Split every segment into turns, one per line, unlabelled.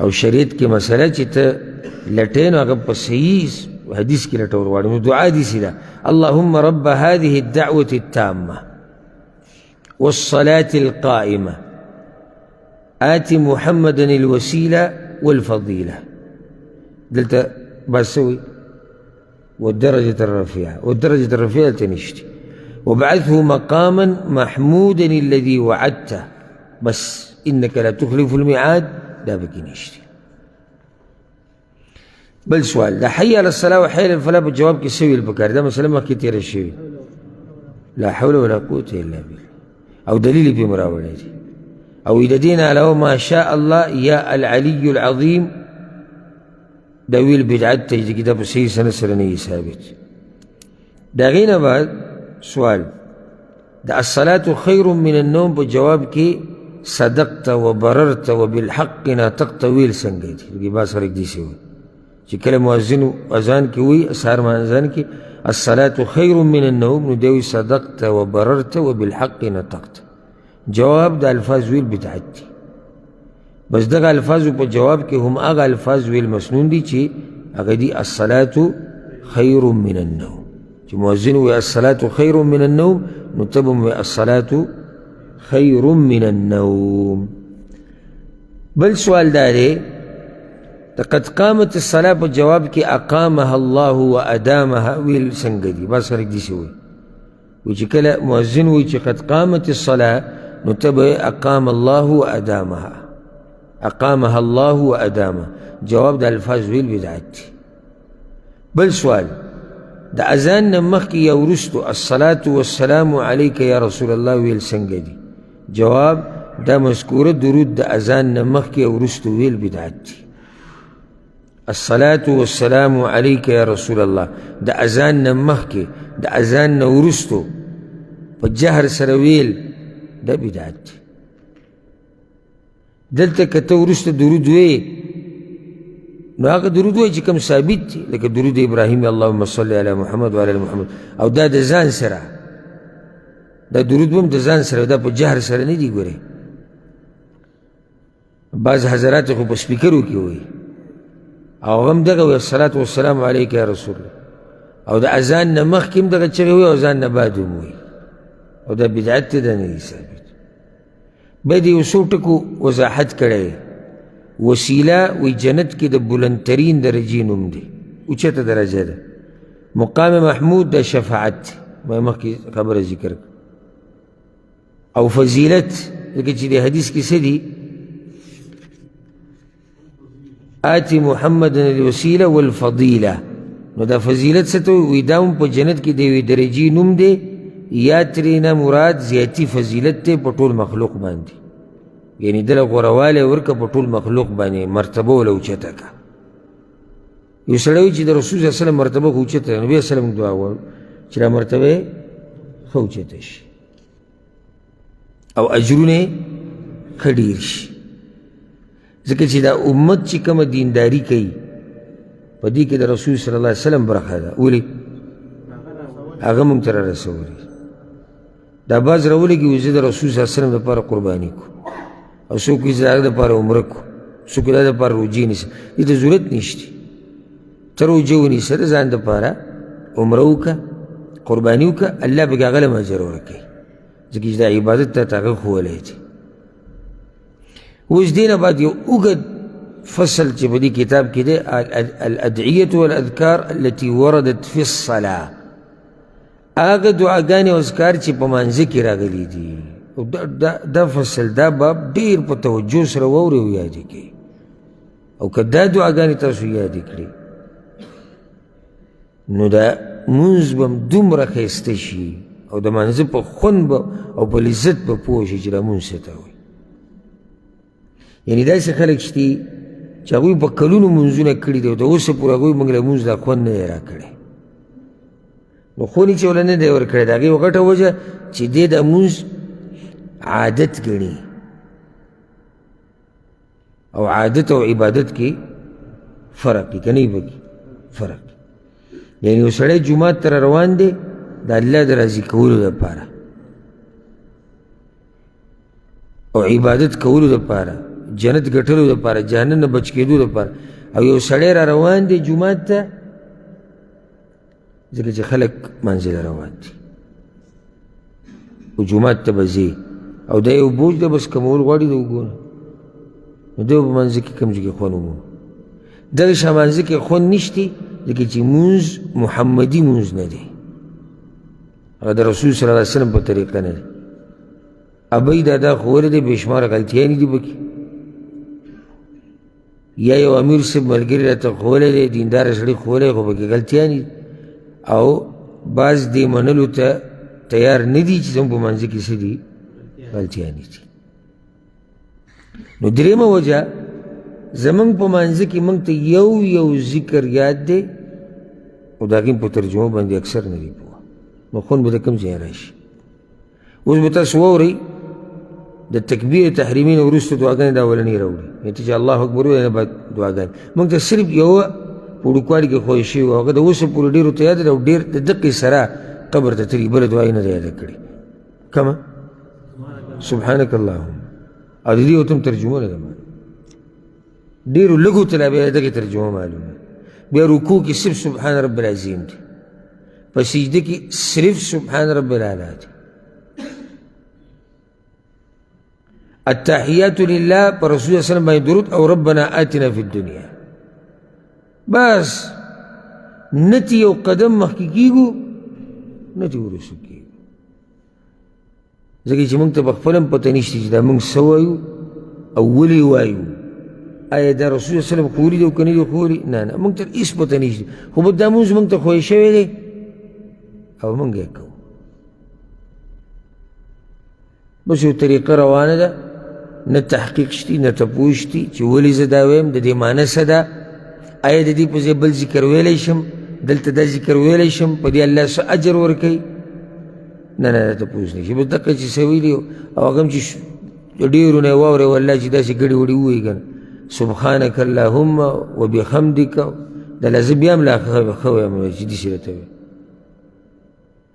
او شریعت کې مسله چې ته لټې نو هغه په صحیح حدیث کې لټول غواړي نو دعا دې سي ده اللهم رب هذه الدعوة التامة والصلاة القائمة آت محمدا الوسيلة والفضيلة دلتا بسوي والدرجة الرفيعة تنشتي وابعثه مقاما محمودا الذي وعدته بس إنك لا تخلف الميعاد لا بكي نشتي بل سؤال لا حي على الصلاة وحي على الفلاح بالجواب كي سوي البكار ده مثلا ما كتير الشيء لا حول ولا قوة إلا بالله أو دليل بمراولته أو إذا دينا له ما شاء الله يا العلي العظيم دويل بدعت تجد كتاب سي سنة سرني ثابت داغينا بعد سؤال ده الصلاة خير من النوم بجواب كي صدقت وبررت وبالحق ناطقت ويل سنجيتي الجباس رك دي سوي شكل مؤذن أذان كي وي أسهر ما أذان كي الصلاة خير من النوم ندوي صدقت وبررت وبالحق نطقت جواب ده الفاظ ويل بتاعتي بس ده الفاظ بجواب كي هم أغا الفاظ ويل مسنون دي چي أغا دي الصلاة خير من النوم چي مؤذن وي الصلاة خير من النوم نتبم وي الصلاة خير من النوم بل سؤال داري قد قامت الصلاة بجواب كي أقامها الله وأدامها ويل سنجدي بس رك دي سوي ويجي كلا مؤذن ويجي قد قامت الصلاة نتبه أقام الله وأدامها أقامها الله وأدامها جواب ده الفاظ ويل بدعتي بل سؤال ده أذان نمخي يورستو الصلاة والسلام عليك يا رسول الله ويل سنجدي جواب ده مذكورة درود ده أذان نمخي يورستو ويل بدعتي الصلاة والسلام عليك يا رسول الله ده أذان نمخي ده أذان نورستو فالجهر سرويل ده بدعت دلتا كتورست درود وي نو هغه درود وي چې کوم ثابت دي لکه درود ابراهيم اللهم صل على محمد وعلى ال محمد او دا د ځان سره دا درود هم د ځان سره دا په جهر سره نه دی ګوره بعض حضرات خو په سپیکرو کې وي او هم دغه الصلاة والسلام عليك يا رسول الله او دا اذان نه مخکې هم دغه چغې وي او اذان نه بعد هم وي او دا بدعت ده نه دی ثابت به د یو څو ټکو وضاحت کړی وسیله وی جنت کې د بلندترین درجې نوم دی اوچته درجه ده مقام محمود د شفاعت ما مخکې خبره ذکر او فضیلت لکه چې د حدیث کې څه دي آتی محمد الوسیله والفضیله نو دا فضیلت څه ته وی دا هم په جنت کې د یوې درجې نوم دی یا ترېنه مراد زیاتی فضیلت ته په ټول مخلوق باندې یعنی دله غوروالی ورکه په ټول مخلوق باندې مرتبه وله اوچته که یو سړی وي چې د رسول صلی وسلم مرتبه خو اوچته ده نبي وسلم دعا غواړو چې دا مرتبه یې ښه اوچته شي او اجرونه یې ښه ډېر شي ځکه چې دا امت چې کومه دینداري کوي په دې کې د رسول صلی الله علیه وسلم برخه ده ولې هغه موږ ته رارسولي دا باز راولګي وي زه د رسول صلی الله علیه وسلم دپاره قرباني کو او څوک وي زه د هغه دپاره عمره کو څوک د هغه دپاره روجې نیسه دې ته ضرورت نشته ته روجه ونیسه د ځان دپاره عمره وکړه قرباني وکړه الله به هغه له اجر ورکوي ځکه چې دا عبادت ته هغه ښوولی دی اوس دې نه بعد یو اوږد فصل چې په دې کتاب کې دی الادعیة والاذکار التي وردت في الصلاة هغه دعاګانې او اذکار چې په مانځه کې راغلي دي دا فصل دا باب ډېر په توجه سره واورئ او یادې کړئ او که دا دعاګانې تاسو یادې کړئ نو دا مونځ به هم دومره ښایسته شي او د مانځه په خوند به او په لذت به پوه شي چې دا مونځ څه ته وایي یعنې داسې خلک شته چې هغوی په کلونو مونځونه کړي دي او د اوسه پورې هغوی موږ له مونځ دا خوند نه دی راکړی نو خو یې چې وله نه دی ورکړی د هغې یو غټه وجه چې دی دا مونځ عادت ګڼي او عادت او عبادت کې فرق دی که نه پکې فرق یعنې یو سړی جومات ته روان دی د الله د راضي کولو دپاره او عبادت کولو دپاره جنت ګټلو دپاره، جهنم نه بچ کېدو دپاره. او یو سړی را روان دی جومات ته، ځکه چې خلک مانځه له روان دي او جومات ته به ځي، او دا یو بوج ده بس کمول غواړي د اوږو نه، نو دی به په مانځه کې کوم ځای کې خوند ومومي. دغه شان مانځه کې خوند نشتی، ځکه چې مونځ محمدي مونځ نه دی، هغه د رسول صلی الله علیه وسلم په طریقه نه دی. ابۍ دا ښوولی دی، بې شماره غلطیانې دي پکې. یا یو امیر صاحب ملګري راته ښوولی دی، دینداره سړي ښوولی، خو پکې غلطیانې دي، او بعض دې منلو ته تیار نه دي چې زموږ په مانځه کې څه دي، غلطیانې دي. نو درېیمه وجه، زمونږ په مانځه کې موږ ته یو ذکر یاد دی، او د هغې په ترجمه باندې اکثر نه دي پوه، نو خوند به د کوم ځای راشي. اوس به تاسو واورئ د تکبیر تحریمي نه وروسته دعاګانې د اولنۍ راوړي، یعنې چې الله اکبر ووایي نه بعد دعاګانې. موږ ته صرف یوه په وړوکوالي کې خوښ شوي وو، هغه د اوسه پورې ډېرو ته یاد ده، او ډېر د دقې سره قبر ته تلي، بله دعا یې نه ده یاده کړې. کومه؟ سبحانک اللهم. او د دې ورته هم ترجمه نه ده معلومه، ډېرو لږو ته لا بیا دغې ترجمه معلومه. بیا رکوع کې صرف سبحان رب العظیم دی، په سجده کې صرف سبحان رب الاعلی دی. التحیات لله پر رسول صلی اللہ علیہ وسلم باندې درود، او ربنا آتنا فی الدنیا. بس نتی یو قدم مخکې کېږو، نتی ورسو کېږو، ځکه چې موږ ته په خپله هم پته نشته چې دا موږ څه وایو او ولې وایو. آیا دا رسول صلی الله علیه وسلم ښوولي دي او که نه دي ښوولي؟ نه، موږ ته هېڅ پته نشته، خو به دا مونځ موږ ته خوښ شوی دی او موږ یې کوو. بس یو طریقه روانه ده، نه تحقیق شتی، نه تپوس شتی چې ولې زه دا وایم، د دې معنی څه ده، آیا د دې په ځای بل ذکر ویلی شم، دلته دا ذکر ویلی شم، په دې الله څه اجر ورکوي؟ نه نه، دا تپوس نه شي. بس دقه چې څه ویلي او هغه هم چې ډېرو نه یې واورئ والله چې داسې ګډې وډې ووایي که نه، سبحانک اللهم وبحمدک، دا لا زه بیا هم لا ښه وایم چې داسې راته وایي.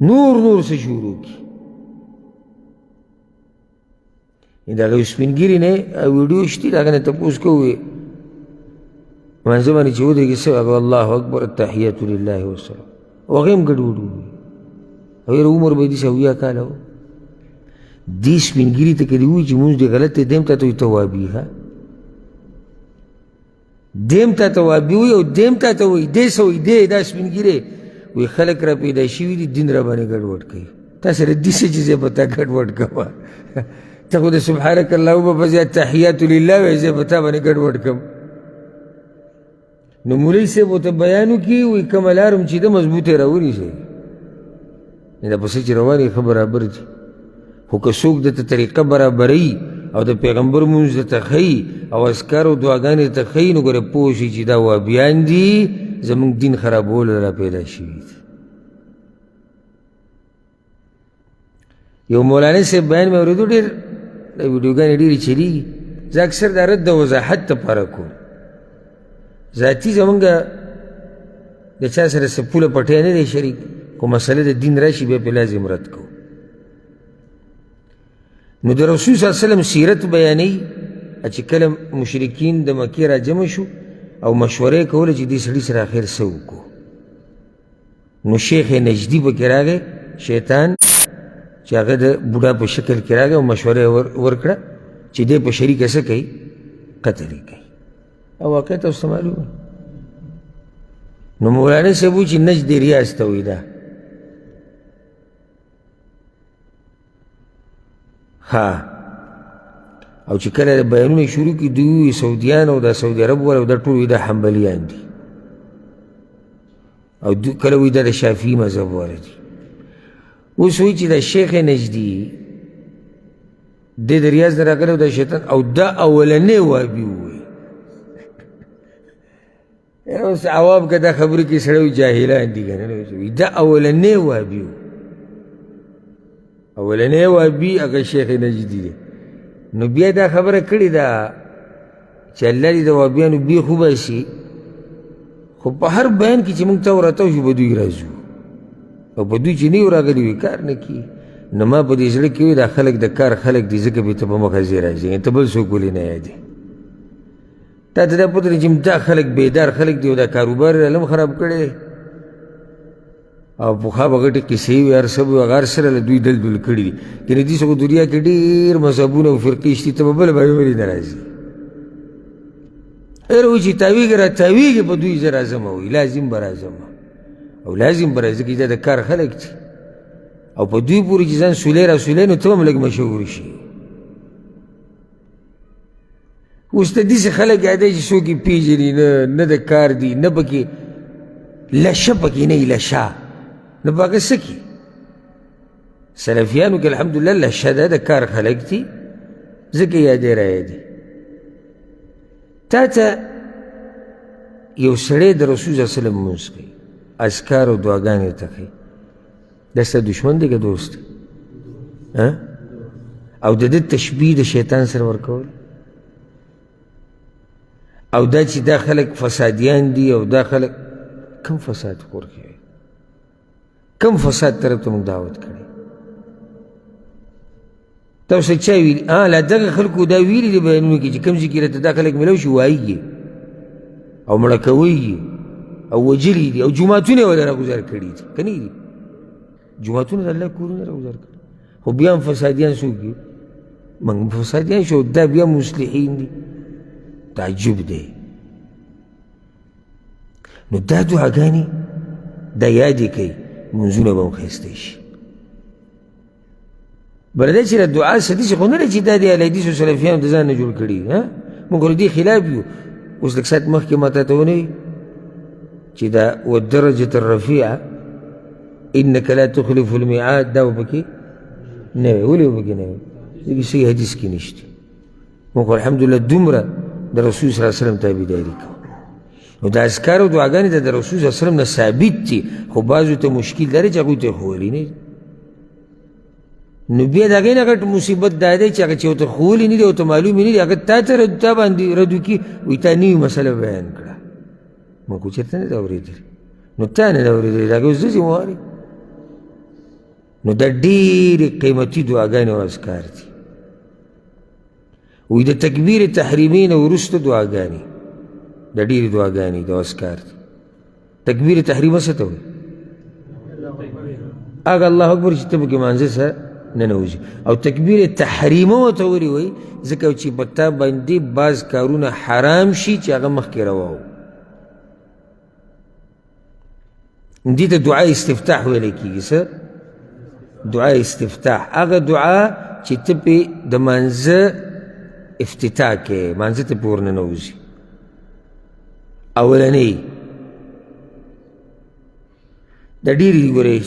نور څه شروع کړي. د هغه یو سپین ږیري نه ویډیو شتي، د هغه نه تپوس کوو مانځه باندې چې ودرېږي څه هغه الله اکبر التحیات لله والسلام، او هغې هم ګډوډ ووایي، او یاره عمر به یې داسې 70 کاله و. دې سپین ږیري ته که دې ووایي چې مونځ دې غلط دی، دیم تا ته وایي ته وابي. ها، دیم تا ته وابي وایي، او دیم تا ته وایي دې څه وایي، دې دا سپین ږیری وایي خلک را پیدا شوي دي، دین را باندې ګډوډ کوي. تا سره دې څه چې زه به تا ګډوډ کوه، ته خو د سبحانک اللهم په ځای تحیات لله وایي، زه به تا باندې ګډوډ کړم. نو مولوي صاحب ورته بیان وکړي، وایي کومه لار هم چې ده مضبوطې راونیسئ، دا پسې چې روان یې ښه برابر دي. خو که څوک درته طریقه برابروي او د پیغمبر مونځ درته ښیي او اذکار او دعاګانې درته ښیي، نو ګوره پوه شي چې دا وابیان دي، زموږ دین خرابولو را پیدا شوي دي. یو مولانا صاحب بیان مې اورېدو، ډېر دا ویډیوګانې ډېرې چلېږي، زه اکثر دا رد د وضاحت دپاره کوم. ذاتي زمونږ د چا سره څه پوله پټی نه دی شریک، خو مسله د دین راشي بیا پې لازم رد کوو. نو د رسول صلی الله علیه وسلم سیرت بیانوي، چې کله مشرکین د مکې را جمع شو او مشوره یې کوله چې دې سړي سره آخر څه وکړو. نو شیخ نجدي پکې راغی، شیطان چې هغه د بوډا په شکل کې راغی او مشوره یې ورکړه چې دی په شریکه څه کوي، قتل یې کوي. او واقع تاسو ته معلومه. نو مولانا صاحب وایي چې نجد ریاض ته وایي دا. ها، او چې کله بیانونه شروع کړي، دوی وایي سعودیان او دا سعودي عرب والا دا ټول وایي دا حنبلیان دي، او کله وایي دا د شافعي مذهب والا دي. اوس وایي چې دا شیخ نجدي دی د ریاض نه راغلی او دا شیطان، او دا اولنی وابي ووایي. اوس عوام که دا خبرې کې سړی وایي جاهلان دي که نه، دا اولنی وابي و، اولنی وابي هغه شیخ نجدي دی. نو بیا دا خبره کړې ده چې الله دې د وابیانو بیخ وباسي، خو په هر بیان کې چې موږ ته وراتاو شو به دوی راځو، او په دوی چې نه یو راغلي وي کار نه کي. نو ما په دې زړه کې وي دا خلک د کار خلک دي، ځکه به ته په مخه ځې راځي، ته بل څوک ولې نه یادې. تا ته دا پته دی چې دا خلک بیدار خلک دی او دا کاروبار یې علم خراب کړی دی او پخوا به غټې قصې وي هر څه به هغه هر سره له دوی دل دل کړي دي کنې دې څه په دنیا کې ډېر مذهبونه او فرقې شتي ته به بله باندې ولې نه راځي هر وایي چې تاویږي را تاویږي په دوی زه راځم وایي لازم به راځم او لازم به راځي چې دا د کار خلک دي او په دوی پورې چې ځان سولی را سولی نو ته هم لږ مشهور شي اوس ته داسې خلک یادوي چې څوک یې پېژني نه د کار دي نه پکې لشه پکې نه وي لشه نه په هغه څه کې سلفیانو کې الحمدلله لشه ده د کار خلک دي ځکه یادې را یادې تا ته یو سړی د رسول صلی الله علیه وسلم لمونځ کوي اذکار او دعاګانې ته کوي دا ستا دشمن دی که دوست دی او د ده تشبیه د شیطان سره ورکول او دا چې دا خلک فسادیان دي او دا خلک کم فساد خور کوي کم فساد طرف ته موږ دعوت کړی تاسو چا ویلي لا دغه خلکو دا ویلي دي بیانونو کې چې کوم ځای کې راته دا خلک میلاو شي وایي او مړه کوي او وجلي دي او جوماتونه یې وله راګزار کړي دي که نه دي جوماتونه د الله کورونه راګزار کړي خو بیا هم فسادیان څوک دي موږ فسادیان شو دا بیا مصلحین دي تعجب دی نو دا دعاګانې دا یادې کوي منځونه به هم ښایسته شي بله دا چې د دعا حدیث خو نه دی چې دا د اهلحدیثو سلفیانو د ځان نه جوړ کړي موږ خو د دې خلاف یو اوس لږ ساعت مخکې ما تا ته ونه وي چې دا والدرجة الرفیعه انک لا تخلف الميعاد دا به پکې نه وي ولې به پکې نه وي ځکه صحیح حدیث کې نشته موږ خو الحمدلله دومره د رسول صلی الله علیه وسلم تابعداري کوو نو د اذکار او دعاګانې د رسول صلی الله علیه وسلم نه ثابت دي خو بعضو ته مشکل لري چې هغوی ته یې ښوولي نه دي نو بیا د هغې نه غټ مصیبت دا دی چې هغه چې ورته ښوولي نه دي ورته معلوم یې نه دي هغه تا باندې رد وکړي وایي تا نوې مسله بیان کړه موږ خو چېرته نه ده اورېدلې نو تا نه ده اورېدلې د هغې اوس زه ذموار یم نو دا ډېرې قیمتي دعاګانې او اذکار دي وی د تکبیر تحریمي نه وروسته دعاګانې د ډېرې دعاګانې د اذکار دي تکبیر تحریمه څه ته وایي هغه الله اکبر چې ته پکې مانځه سره ننوځي او تکبیر تحریمه ورته ولې وایي ځکه چې په تا باندې بعض کارونه حرام شي چې هغه مخکې روا و دې ته دعا استفتاح ویلی کېږي څه دعا استفتاح هغه دعا چې ته پې د مانځه افتتاح کې مانځه ته پې ورننوځي اولنۍ دا ډېرې دي ګورئ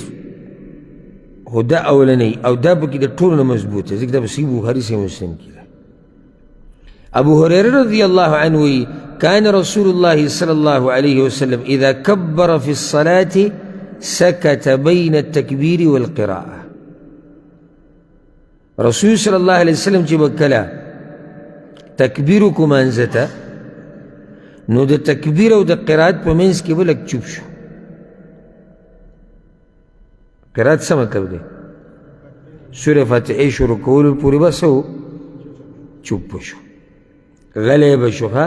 خو دا اولنۍ او دا پکې د ټولو نه مضبوط دی ځکه دا په صحیح بخاري صحیح مسلم کې ده ابو هريره رضي الله عنه كان رسول الله صلى الله عليه وسلم إذا كبر في الصلاة سكت بين التكبير والقراءة رسول صلى الله عليه وسلم چې به کله تکبیر وکړو مانځه ته نو د تکبیر او د قرات په منځ کې به لږ چوپ شو قرات څه مطلب دی سورې فاتحې شروع کولو پورې به څه چوپ شو غلی به شو ښه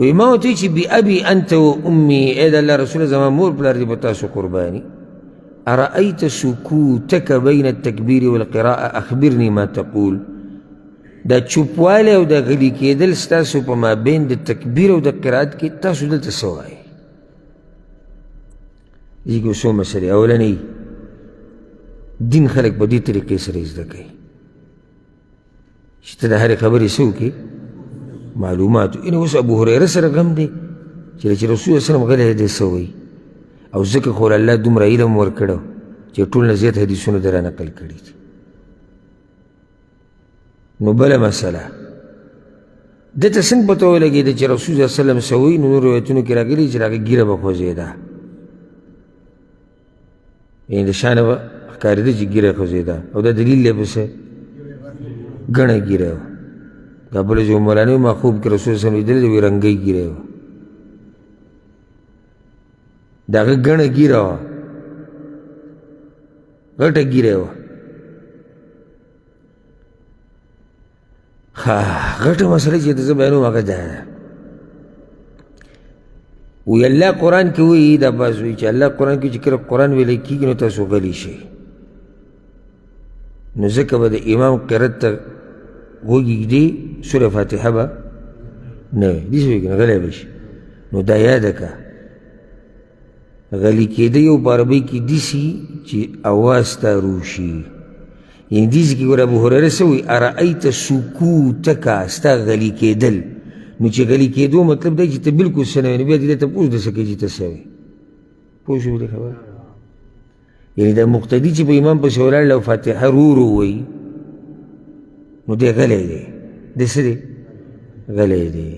وی ما ورته چې بأبي أنت وأمي ای د الله رسوله زما مور پلار دې په تاسو قرباني أرأيت سکوتک بین التکبیر والقراءة أخبرني ما تقول دا چوپوالی او دا غلی کېدل ستاسو په مابین د تکبیر او د قرات کې تاسو دلته څه وایئ دې کې څو مسلې اولنۍ دین خلک په دې طریقې سره زده کوي چې ته د هرې خبرې څه وکړې معلومات یعنې اوس ابو هریره سره غم دی چې رسول الله وسلم غلی دی څه وایي او ځکه خو الله دومره علم ورکړو چې ټول نه زیات حدیثونه در نقل کړي دي نو بله مسله دته څنګه پته ولګېده چې رسول الله وسلم څه وایي نو نور روایتونو کې راغلي چې هغه ږیره به خوځېده یعنې د شانه به ښکارېده چې ږیره خوځېده او دا دلیل دی پسې ګڼه ږیره وه دا بله چې مولانا ما خوب کې رسول الله وسلم لیدلی دی وایي رنګۍ ږیره وه د هغه ګڼه ږیره وه غټه ږیره وه غټه مسله چې زه بیانوم هغه دا ده وی الله قرآن کې وایي دا عباس وایي چې الله قرآن کې چې کله قرآن ویلی کېږي نو تاسو غلي شئ نو ځکه به د امام قرت ته غوږ ږدي سوره فاتحه به نه وي داسې وایي که نه غلی به شي نو دا یاده که غلی کېده یو په عربۍ کې داسې چې اواز ته روشي یعنې داسې کې ګوره ابو هریره څه وایي ارأیت سکوتکه ستا غلی کېدل نو چې غلی کېدو مطلب دی چې ته بلکل څه نه وایې نو بیا دې ته پوښ درڅه کوي چې ته څه وایې پوه شو دې خبره یعنې دا مقتدي چې په امام پسې ولاړ لو فاتحه رو وایي نو دی غلی دی دی څه دی غلی دی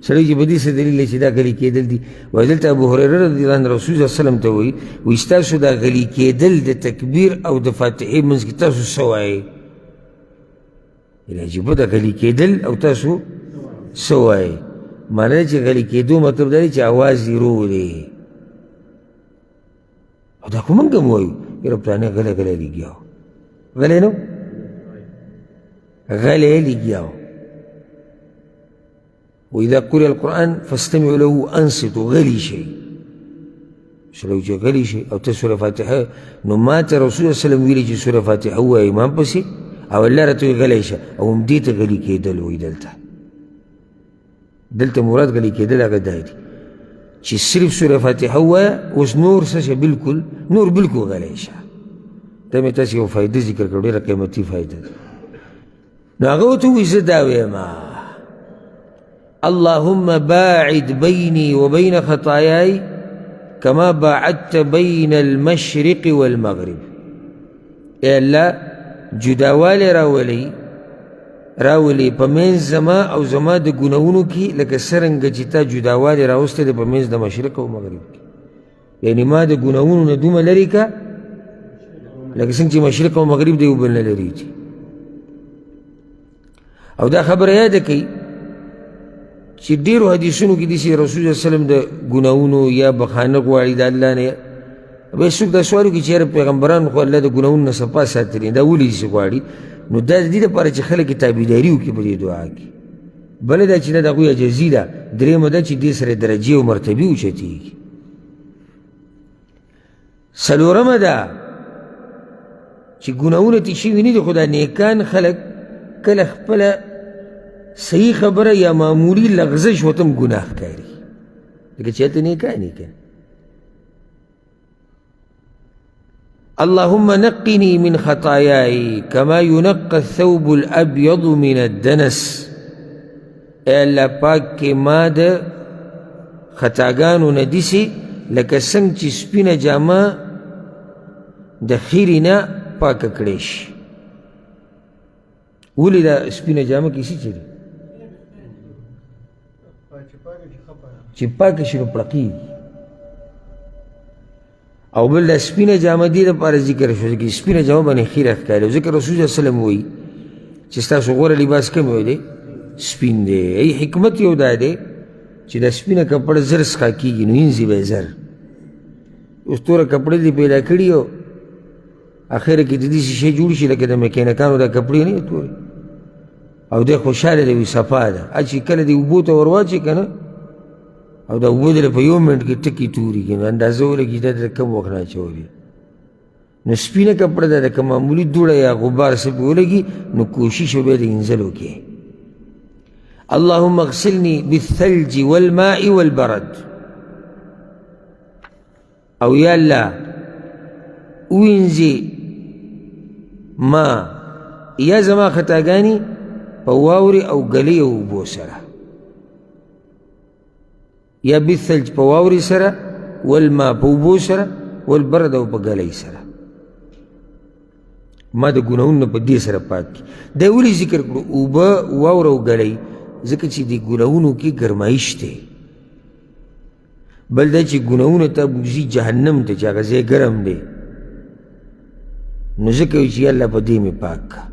سړی چې په دې څه دلیل دی چې دا غلی کېدل دي وایي دلته ابو هریره رضی الله عنه رسول صلی الله علیه وسلم ته وایي وایي ستاسو دا غلی کېدل د تکبیر او د فاتحې منځ کې تاسو څه وایې یعنې عجیبه ده غلی کېدل او تاسو څه وایې معنی ده چې غلی کېدو مطلب دا دی چې اواز یې رو دی او دا خو موږ هم وایو یاره پلانې غلی غلی لګیا و غلی نه غلی لګیا و وإذا قرئ القرآن فاستمعوا له أنصتوا غلي شيء سلو چې غلی شي او ته سوره فاتحه نو ما ته رسول الله صلی الله علیه وسلم ویلي چې سوره فاتحه ووایه امام پسې او الله راته وایي غلی شه او همدې ته غلی کېدل وایي دلته مراد غلی کېدل هغه دا دی چې صرف سوره فاتحه ووایه اوس نور څه شه بلکل نور بلکل غلی شه دا مې تاسې یو فایده ذکر کړو ډېره قیمتي فایده ده نو هغه ورته وایي زه دا وایم اللهم باعد بيني وبين خطاياي كما باعدت بين المشرق والمغرب اے الله جداوالی راولي په منځ زما او زما د ګناهونو کې لکه څرنګه چې تا جداوالی راوستی دی په منځ د مشرق او مغرب کې یعنې ما د ګناهونو نه دومره لرې که لکه څنګه چې مشرق او مغرب د یو بل نه لرې دي او دا خبره یاده کوي چې ډېرو حدیثونو کې داسې رسول الله وسلم د ګناهونو یا بخانه غواړي د الله نه بیا څوک دا سوال وکړي چې یاره پیغمبران خو الله د ګناهونو نه صفا ساتلي دا ولې داسې غواړي نو دا د دې دپاره چې خلک یې تابعداري وکړي په دې دعا کې بله دا چې نه د هغوی عجزي ده درېیمه دا چې دې سره درجې او مرتبې اوچتېږي څلورمه ده چې ګناهونه تې شوي نه دي خو دا نیکان خلک کله خپله صحیح خبره یا معمولی لغزش ورته هم ګناه ښکاري لکه چې هلته نیکانې که اللهم نقني من خطاياي كما ينقى الثوب الأبيض من الدنس اے اللہ پاک کے ما د خطاګانو نه دسې لکه څنګه چې سپینه جامه د خیرې نه پاکه کړی شي ولې دا سپینه جامه کې څه چې دی چې پاکه شي نو پړقېږي او بل دا سپینه جامه دې دپاره ذکر شو چې سپینه جامه باندې خیره ښکاري او ځکه رسول الله وسلم وایي چې ستاسو غوره لباس کوم وی دی سپین دی ای حکمت یو دا دی چې دا سپینه کپړه زر څښا کېږي نو وینځي به یې زر اوس توره کپړه دې پیدا کړي او اخره کې د داسې شی جوړ شي لکه د میکینکانو دا کپړې نه تورې او دی خوشحاله دی وي صفا ده چې کله دې اوبو ته ور واچي که نه او دا اوبه دله په یو منټ کې ټکي توري کړي نو اندازه ولګي دا دله کم وخت نه اچولي نو سپینه کپړه ده که معمولي دوړه یا غبار څه پې ولګي نو کوشش به د انځلو کې اللهم اغسلني بالثلج والماء والبرد او یا الله وینځي ما یا زما خطاګانې په واورې او ګلې او اوبو سره یا بالثلج په واورې سره والما په اوبو سره والبرد او په ګلۍ سره ما د ګناهونو په دې سره پاک کړي دا ولې ذکر کړو اوبه واوره او ګلۍ ځکه چې د ګناهونو کې ګرمایش دی بل دا چې ګناهونه ته بوځي جهنم ته چې هغه ځای ګرم دی نو ځکه وایي چې الله په دې مې پاک کړه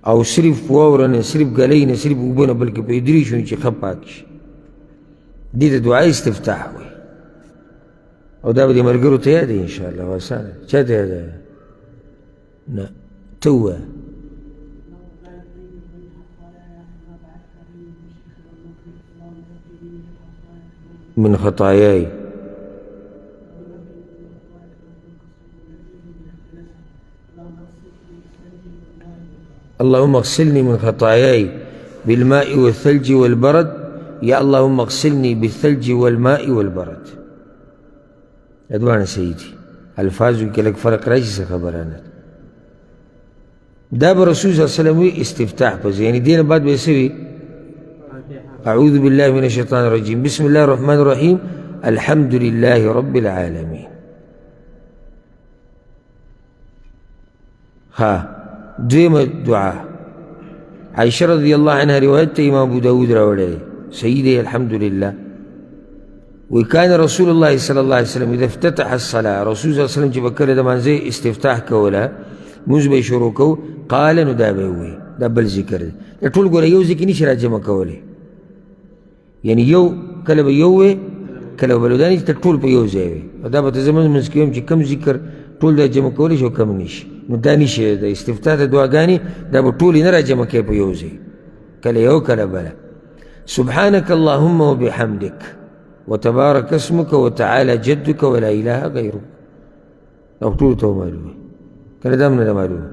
او صرف واوره نه صرف ګلۍ نه صرف اوبه نه بلکې په درې شو چې ښه پاک شي دې ته دعا استفتاح وایي او دا به دې ملګرو ته یاد انشاءالله اسانه چا ته یاد نه ته ووایه من خطاياي اللهم اغسلني من خطاياي بالماء والثلج والبرد. يا اللهم اغسلني بالثلج والماء والبرد. ادوانا سيدي الفاظ كلك فرق راشي خبرانه. دا برسول صلى الله عليه وسلم استفتاح بس يعني دين بعد بيسوي أعوذ بالله من الشيطان الرجيم بسم الله الرحمن الرحيم الحمد لله رب العالمين. ها دويم الدعاء عائشة رضي الله عنها رواية إمام أبو داود راوله سيدي الحمد لله. وكان رسول الله صلى الله عليه وسلم إذا افتتح الصلاة رسول صلى الله عليه وسلم جبكر دمان زي استفتاح كولا مزبي شروكو قال ندابوي دبل ذكر ده طول غره يو ذكر نشي راجمه کوله يعني يو کله یو کله بلودانی ته ټول په یو ځای وي دا به زمون مسکیم چې کم ذکر ټول د جمع کولی شو کم نشي نو دا نشي د استفتاح د دعاګانی دا به ټول نه راجمه کوي په یو ځای کله یو کله بل. سبحانك اللهم وبحمدك وتبارك اسمك وتعالى جدك ولا اله غيرك. او ټول ته معلومه کله دا نه معلومه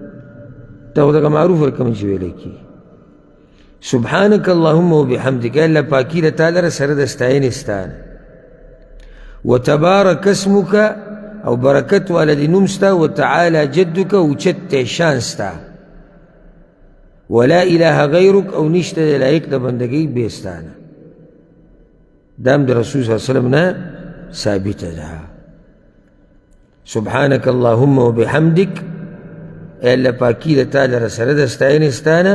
دا معروف ورکم چې ویل کی. سبحانك اللهم وبحمدك الا پاکی له تعالی سره د استعین استانه. وتبارك اسمك او برکت والدی نمستا وتعالى جدك وچت شانستا ولا اله غيرك او نشت لایق د بندگی بیستانه. دام د رسول صلی الله علیه وسلم نه ثابت ده. سبحانك اللهم وبحمدك الا پاکی له تعالی سره د استعین استانه.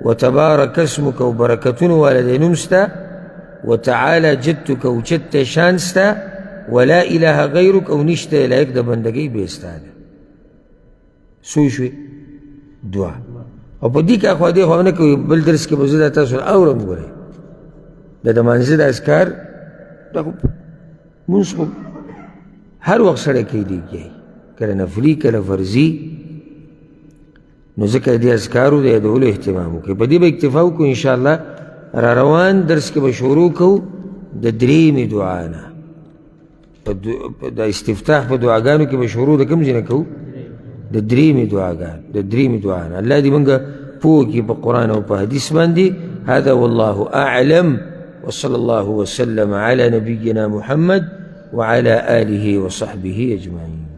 وتبارك اسمك وبركتون والدي نمستا وتعالى جدك وچت شانستا ولا اله غيرك او نشت لایق د بندگی بیستانه. سوی شوی دعا او په دې کې اخو دې خو نه کوي بل درس کې بزدا تاسو اورم غوړي د منځ د اذکار دا مونږ هر وخت سره کې دیږي کله نفلی کله فرضي نو ځکه دې اذکارو د ادولو اهتمام وکړي. په دې به اکتفا وکړو ان شاء الله. را روان درس کې به شروع کوو د درېیمې دعا نه. د استفتاح په دعاګانو کې به شروع د کوم ځای نه کوو؟ د درېیمې دعا نه. الله دې موږ پوه کړي په قرآن او په حدیث باندې. هذا والله أعلم وصلى الله وسلم على نبينا محمد وعلى آله وصحبه أجمعين.